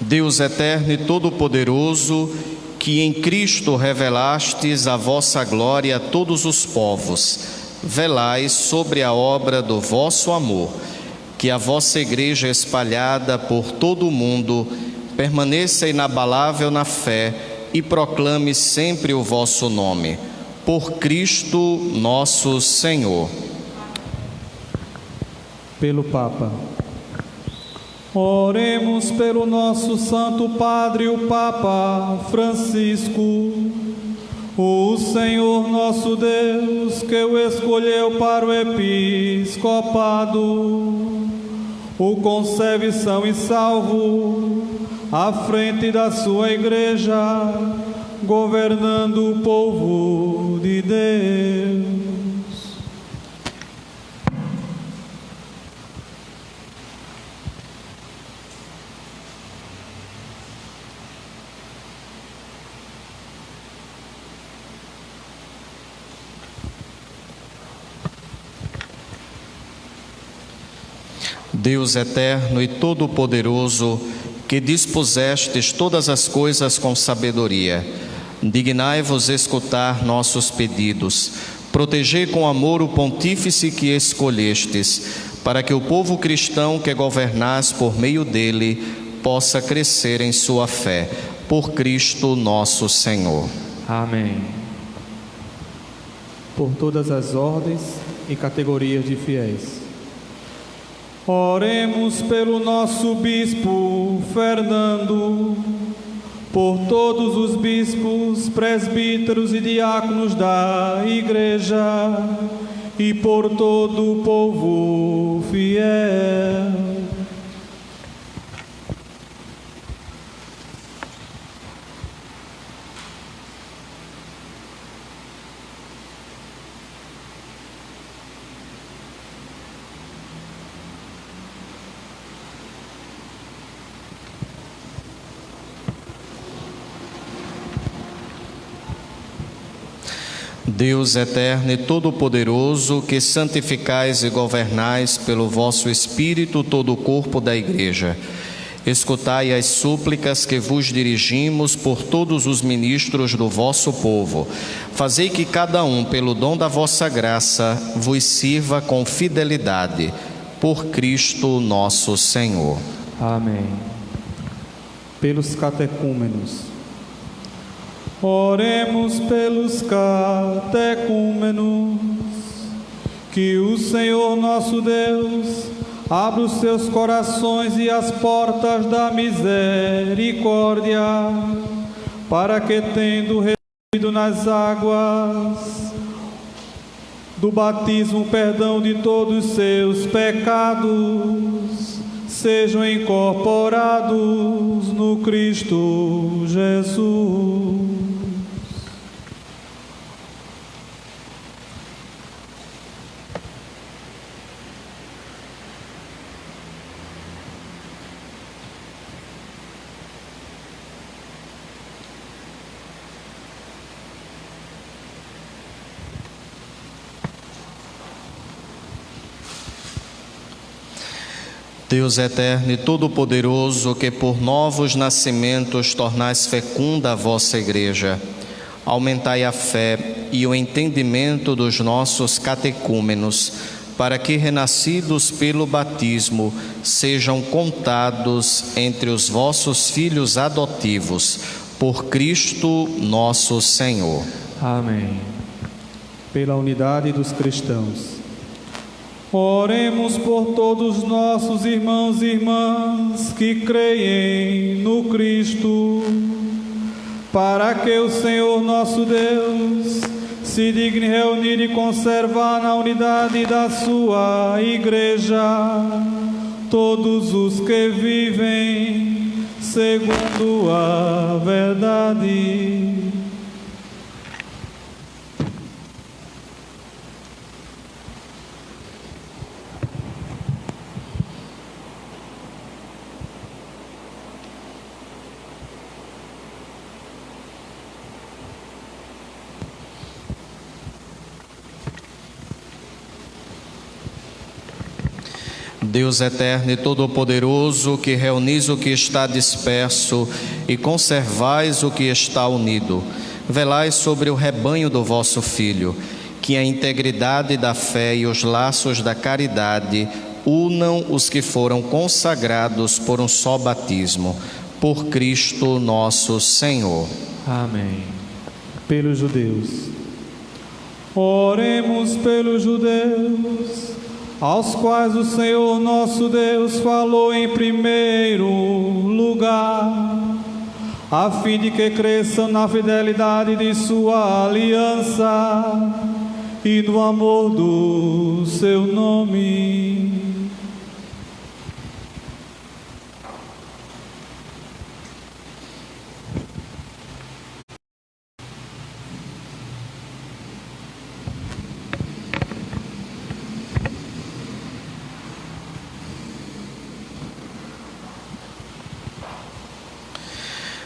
Speaker 3: Deus eterno e todo-poderoso, que em Cristo revelastes a vossa glória a todos os povos, velai sobre a obra do vosso amor, que a vossa Igreja espalhada por todo o mundo permaneça inabalável na fé e proclame sempre o vosso nome. Por Cristo nosso Senhor.
Speaker 5: Pelo Papa. Oremos pelo nosso Santo Padre, o Papa Francisco. O Senhor nosso Deus, que o escolheu para o episcopado, o conserve são e salvo, à frente da sua Igreja, governando o povo de Deus.
Speaker 3: Deus eterno e todo-poderoso, que dispusestes todas as coisas com sabedoria, dignai-vos escutar nossos pedidos, protegei com amor o pontífice que escolhestes, para que o povo cristão que governais por meio dele possa crescer em sua fé. Por Cristo nosso Senhor.
Speaker 1: Amém.
Speaker 5: Por todas as ordens e categorias de fiéis. Oremos pelo nosso bispo Fernando, por todos os bispos, presbíteros e diáconos da Igreja e por todo o povo fiel.
Speaker 3: Deus eterno e todo-poderoso, que santificais e governais pelo vosso Espírito todo o corpo da Igreja, escutai as súplicas que vos dirigimos por todos os ministros do vosso povo. Fazei que cada um, pelo dom da vossa graça, vos sirva com fidelidade. Por Cristo nosso Senhor.
Speaker 1: Amém.
Speaker 5: Pelos catecúmenos. Oremos pelos catecúmenos, que o Senhor nosso Deus abra os seus corações e as portas da misericórdia, para que, tendo recebido nas águas do batismo, perdão de todos os seus pecados, sejam incorporados no Cristo Jesus.
Speaker 3: Deus eterno e todo-poderoso, que por novos nascimentos tornais fecunda a vossa Igreja, aumentai a fé e o entendimento dos nossos catecúmenos, para que, renascidos pelo batismo, sejam contados entre os vossos filhos adotivos, por Cristo nosso Senhor.
Speaker 1: Amém.
Speaker 5: Pela unidade dos cristãos. Oremos por todos nossos irmãos e irmãs que creem no Cristo, para que o Senhor nosso Deus se digne reunir e conservar na unidade da sua Igreja todos os que vivem segundo a verdade.
Speaker 3: Deus eterno e todo-poderoso, que reunis o que está disperso e conservais o que está unido, velai sobre o rebanho do vosso Filho, que a integridade da fé e os laços da caridade unam os que foram consagrados por um só batismo, por Cristo nosso Senhor.
Speaker 1: Amém.
Speaker 5: Pelos judeus. Oremos pelos judeus, aos quais o Senhor nosso Deus falou em primeiro lugar, a fim de que cresçam na fidelidade de sua aliança e no amor do seu nome.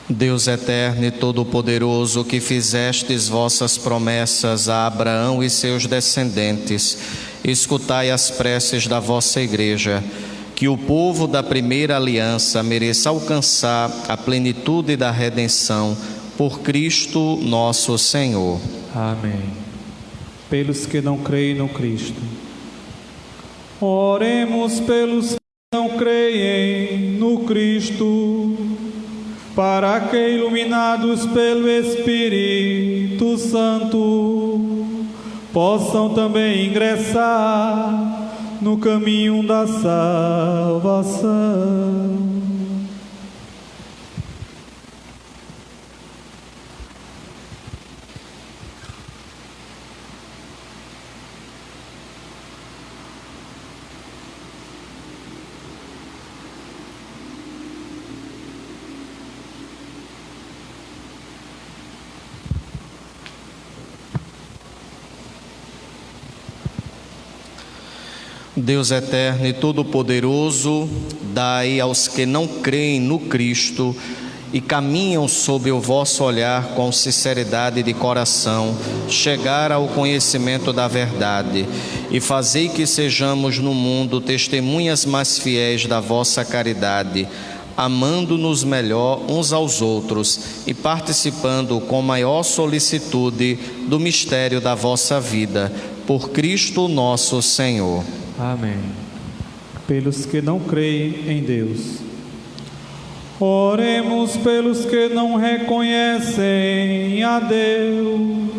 Speaker 3: Deus eterno e todo-poderoso, que fizestes vossas promessas a Abraão e seus descendentes, escutai as preces da vossa Igreja, que o povo da primeira aliança mereça alcançar a plenitude da redenção por Cristo nosso Senhor.
Speaker 1: Amém.
Speaker 5: Pelos que não creem no Cristo. Oremos pelos que não creem no Cristo, para que, iluminados pelo Espírito Santo, possam também ingressar no caminho da salvação.
Speaker 3: Deus eterno e todo-poderoso, dai aos que não creem no Cristo e caminham sob o vosso olhar com sinceridade de coração, chegar ao conhecimento da verdade, e fazei que sejamos no mundo testemunhas mais fiéis da vossa caridade, amando-nos melhor uns aos outros e participando com maior solicitude do mistério da vossa vida, por Cristo nosso Senhor.
Speaker 1: Amém.
Speaker 5: Pelos que não creem em Deus. Oremos pelos que não reconhecem a Deus,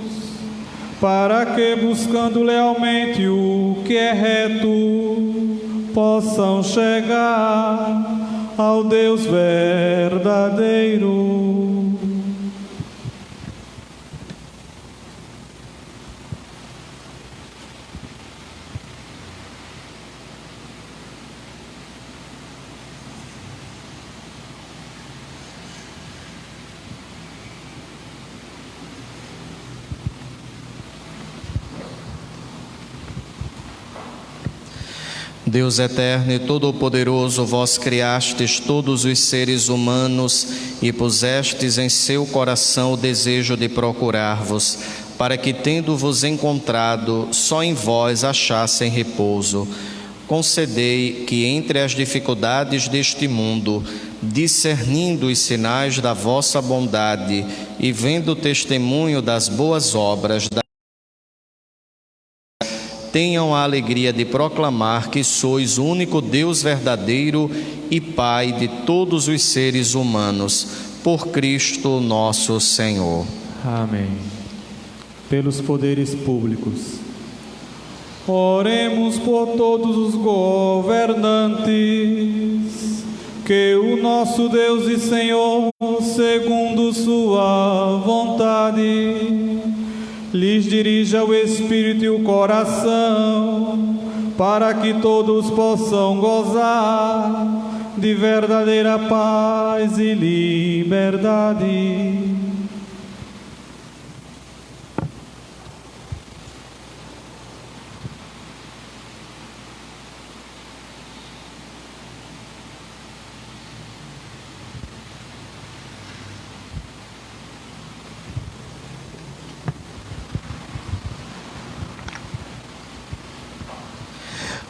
Speaker 5: para que, buscando lealmente o que é reto, possam chegar ao Deus verdadeiro.
Speaker 3: Deus eterno e todo-poderoso, vós criastes todos os seres humanos e pusestes em seu coração o desejo de procurar-vos, para que, tendo-vos encontrado, só em vós achassem repouso. Concedei que, entre as dificuldades deste mundo, discernindo os sinais da vossa bondade e vendo o testemunho das boas obras, tenham a alegria de proclamar que sois o único Deus verdadeiro e Pai de todos os seres humanos, por Cristo nosso Senhor.
Speaker 1: Amém.
Speaker 5: Pelos poderes públicos. Oremos por todos os governantes, que o nosso Deus e Senhor, segundo sua vontade, lhes dirija o Espírito e o coração, para que todos possam gozar de verdadeira paz e liberdade.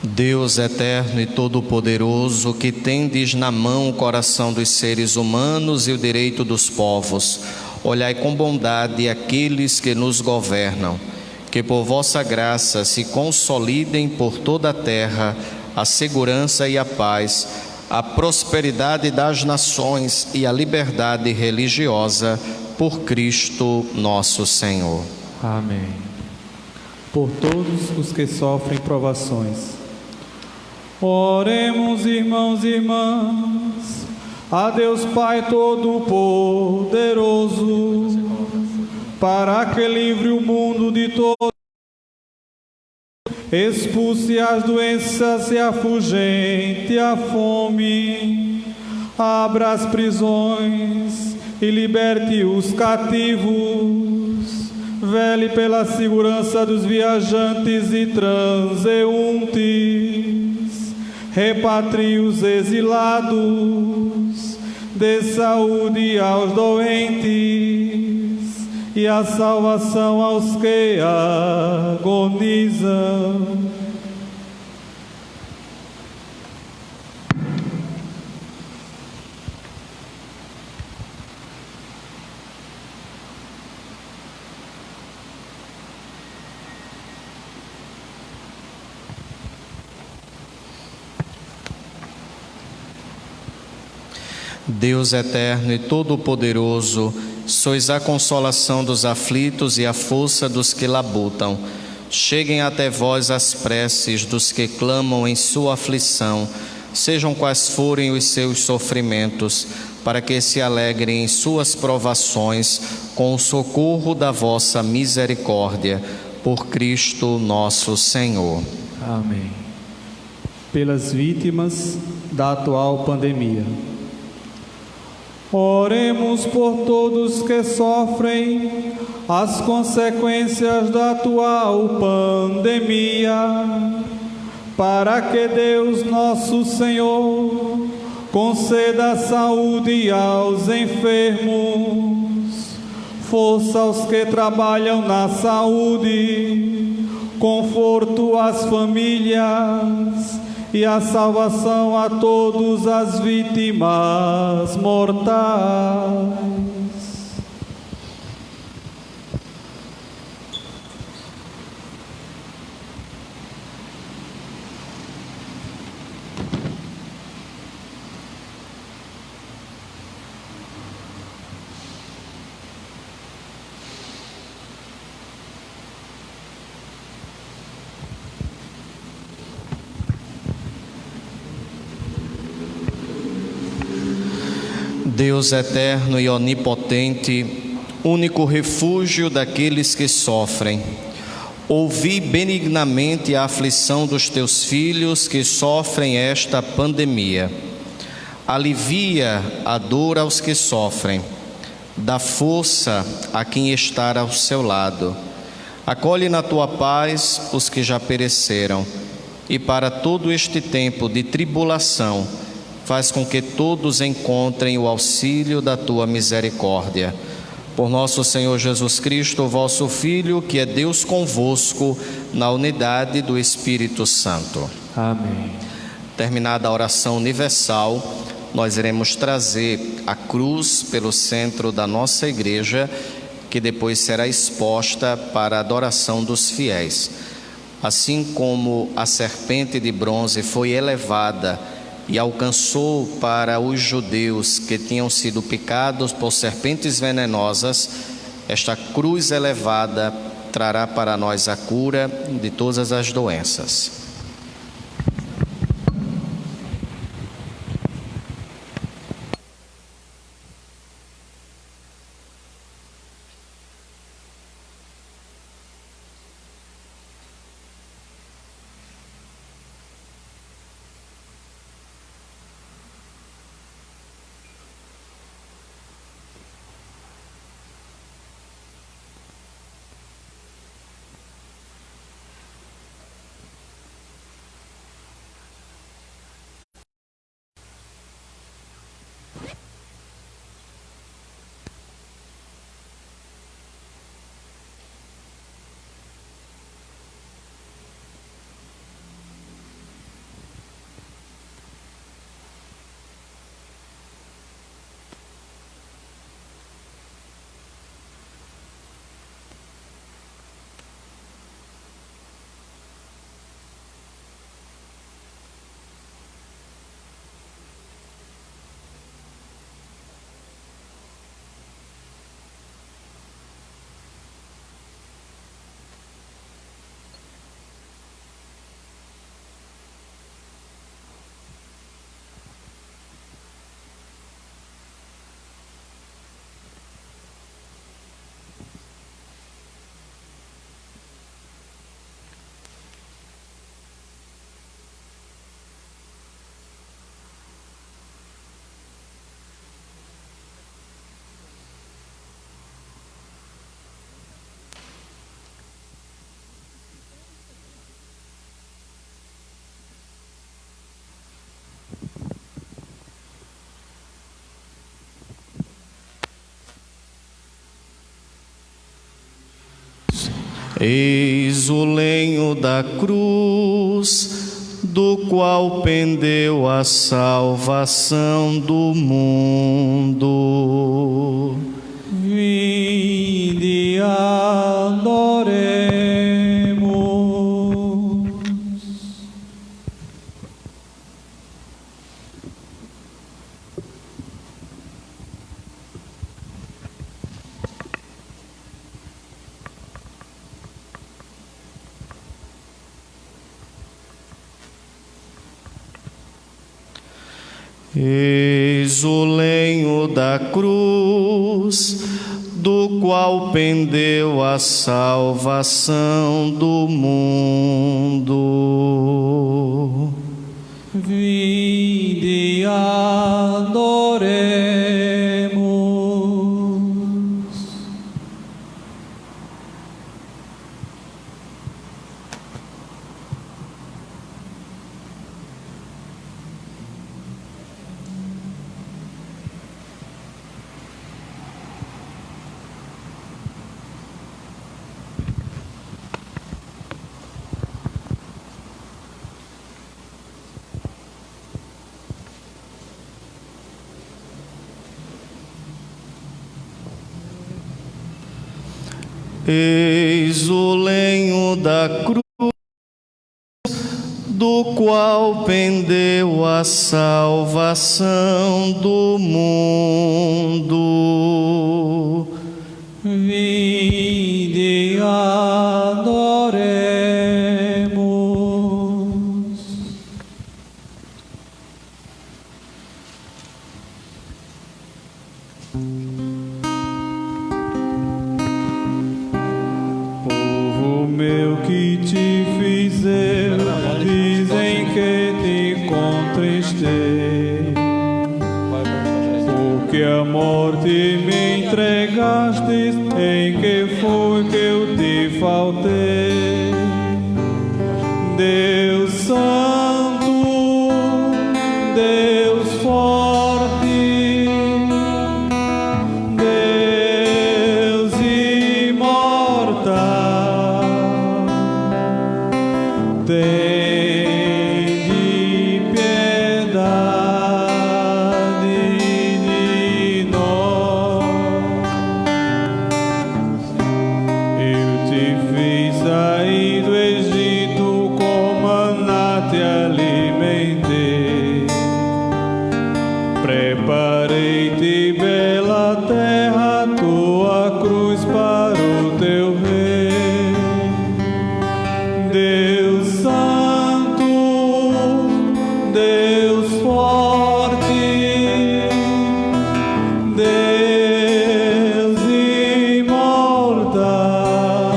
Speaker 3: Deus eterno e todo-poderoso, que tendes na mão o coração dos seres humanos e o direito dos povos, olhai com bondade aqueles que nos governam, que por vossa graça se consolidem por toda a terra a segurança e a paz, a prosperidade das nações e a liberdade religiosa, por Cristo nosso Senhor.
Speaker 1: Amém.
Speaker 5: Por todos os que sofrem provações. Oremos, irmãos e irmãs, a Deus Pai Todo-Poderoso, para que livre o mundo de todo, expulse as doenças e afugente a fome, abra as prisões e liberte os cativos, vele pela segurança dos viajantes e transeuntes, repatrie os exilados, dê saúde aos doentes e a salvação aos que agonizam.
Speaker 3: Deus eterno e todo-poderoso, sois a consolação dos aflitos e a força dos que labutam. Cheguem até vós as preces dos que clamam em sua aflição, sejam quais forem os seus sofrimentos, para que se alegrem em suas provações com o socorro da vossa misericórdia. Por Cristo nosso Senhor.
Speaker 1: Amém.
Speaker 5: Pelas vítimas da atual pandemia. Oremos por todos que sofrem as consequências da atual pandemia, para que Deus nosso Senhor conceda saúde aos enfermos, força aos que trabalham na saúde, conforto às famílias e a salvação a todas as vítimas mortais.
Speaker 3: Deus eterno e onipotente, único refúgio daqueles que sofrem, ouvi benignamente a aflição dos teus filhos que sofrem esta pandemia. Alivia a dor aos que sofrem, dá força a quem está ao seu lado. Acolhe na tua paz os que já pereceram e para todo este tempo de tribulação, faz com que todos encontrem o auxílio da tua misericórdia. Por nosso Senhor Jesus Cristo, vosso Filho, que é Deus convosco, na unidade do Espírito Santo.
Speaker 1: Amém.
Speaker 3: Terminada a oração universal, nós iremos trazer a cruz pelo centro da nossa igreja, que depois será exposta para a adoração dos fiéis. Assim como a serpente de bronze foi elevada e alcançou para os judeus que tinham sido picados por serpentes venenosas, esta cruz elevada trará para nós a cura de todas as doenças. Eis o lenho da cruz, do qual pendeu a salvação do mundo.
Speaker 2: Vinde, adoremos.
Speaker 3: Eis o lenho da cruz, do qual pendeu a salvação do mundo.
Speaker 2: Vinde, adoremos.
Speaker 3: Eis o lenho da cruz, do qual pendeu a salvação do mundo.
Speaker 2: Vinde, adoremos. Povo meu que te fiz eu, dizem que te contristei, porque a morte me entregaste, em que foi que eu te faltei. Deus Santo, Deus forte, Deus imortal, tende piedade de nós. Eu te fiz sair do Egito, com maná te alimentei. Preparei-te bela terra, tua cruz para o teu rei. Deus Santo, Deus forte, Deus imortal,